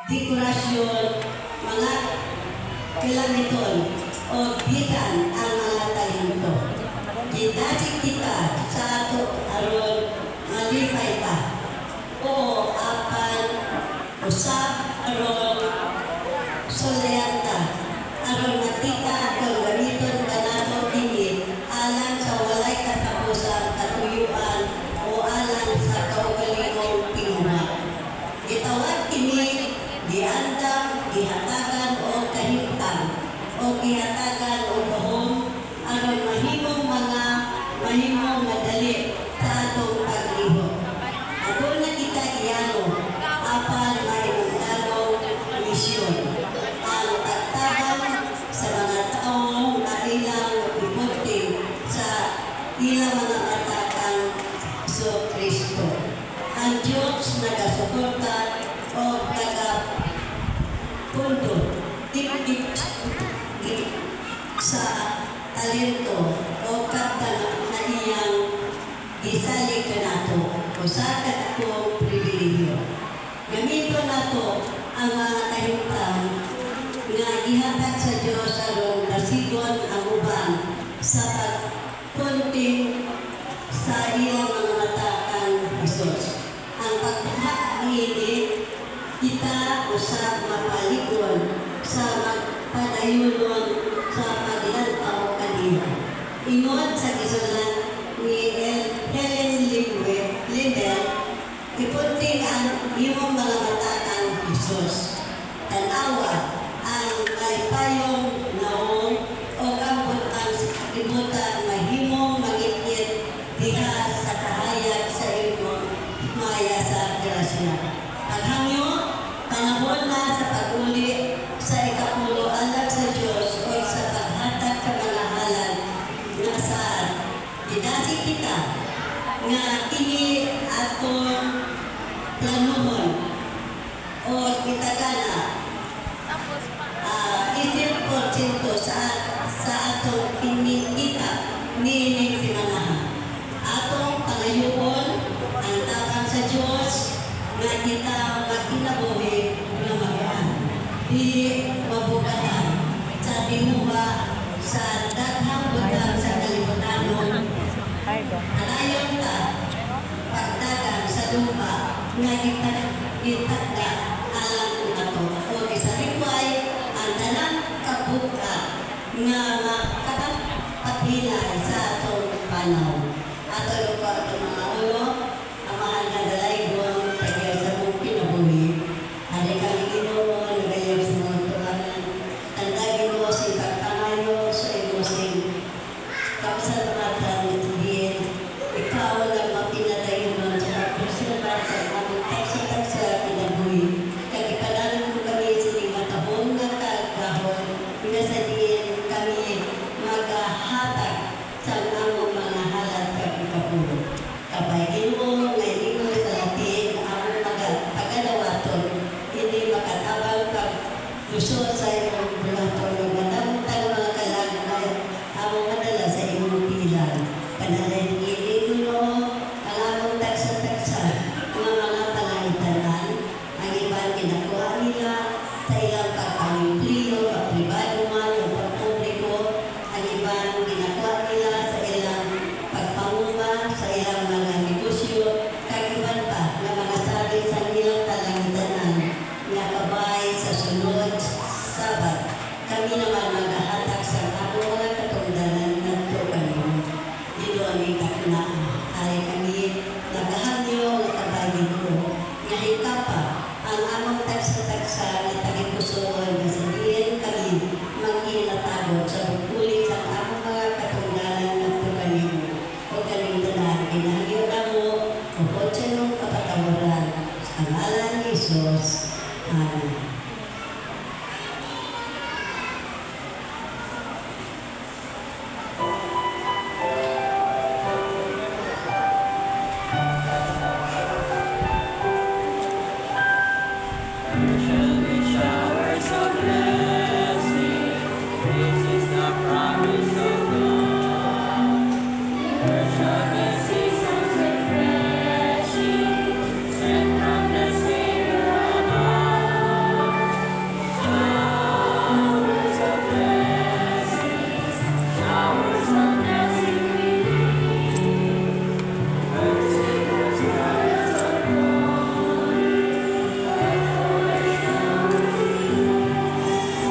dekorasyon, mga kilamiton o bisan ang mga talento. Ginasig kita sa ato aron malipay pa o apan usap aron solyanta aron makita kung gamiton ka nato kini alang sa walay katapusang katuyuan o alang sa kaugalingong tinguha. Gitawag kini giandam, gihatagan o kahimtang o gihatagan o bahom aron mahimong madali sa atong paglihok. Aduna kita iyano apan mahimong misyon. Ang tagtagan sa mga taong na ilang ipunting sa ilang mga matakang so Kristo. Ang Diyos nagasuporta o nagapunto sa talento o kapta na iyang gisalig ka nato o sa katapong pribilegyo. Gamito nato ang mga kahimtang nga ihatag sa Diyos aron nasigon ang uban sa pagpunting sa iyang mga matakang Isos. Ang pagbuhat niini kita usap mapaligon sa magpadayunon sa paglantaw kanila. Ingon sa gisulat ni Helen Lindell, ipunting ang imong mga matakang Isos. Tanawa ang malipayong naong o ambot ang libutan mahimong magigit diha sa kahayag sa imong maya sa grasya. Paghangyo, panahon na sa pag-uli sa ikapulo alam sa Diyos o sa paghatag sa mga halal nga saan. Dinasig kita nga kini atong planuhon o kitagana isip porsyento sa atong kinikita nining simanahan. Atong pangayuon ang takang sa Diyos nga kita magkinabuhi na magaan. Dili mabugatan sa tinuha sa daghang butang sa kalibutanon. Alayon ta pagdagan sa lupa nga gitagda alang nato o isalikway ang tanang kabuka nga makapapilay sa atong panahon. Ato lupa atong mga ulo, ang mahal na dalaygon, kaya sa mong kinabuhi. Hari kami Ginoo, nagayag sa mga tulanan. Tandagin mo sa pagpangayo sa imosing kapsalamatan din. Ikaw lang mapinadayon sa kapsalamatan sa aming tagsatag sa kinabuhi. Kagipadalan mo kami sa inyong matahong na kagahon. Pinasadiin kami maghahatag sa among mga halat kagikapulo. Kapay Ginoo, ngayon mo sa latin ang pagkadawaton. Hindi makatabang pag-gusto sa iyong bulaton ng madamtang mga kalagay among madala sa iyong pilan. Panalay Ginoo, ang among tagsa-tagsa ng mga pangangitanan, ang ibang kinakuha nila sa ilang pagpamimpliyo, pagpribado man o pagpubliko, ang ibang ginakuha nila sa ilang pagpanguma, sa ilang mga negosyo, kagiban pa na mga sabi sa ilang talangitanan na kabay sa sunod Sabat. Kami naman maghahatag sa among mga katungdanan ng kanimo. Dito ang ikaknaan. Ay kami naghahanyo na kabagin ko. Ngayon ka pa, ang among tagsa-tagsa na tagipusoon na sabihin kami mag-inatagot sa pagkulit sa among mga katungdanan ng kanimo. O kalimdanan, ginahyo na mo, o kotse nung kapatawaran. Sa ngalan ni Jesus. Amen.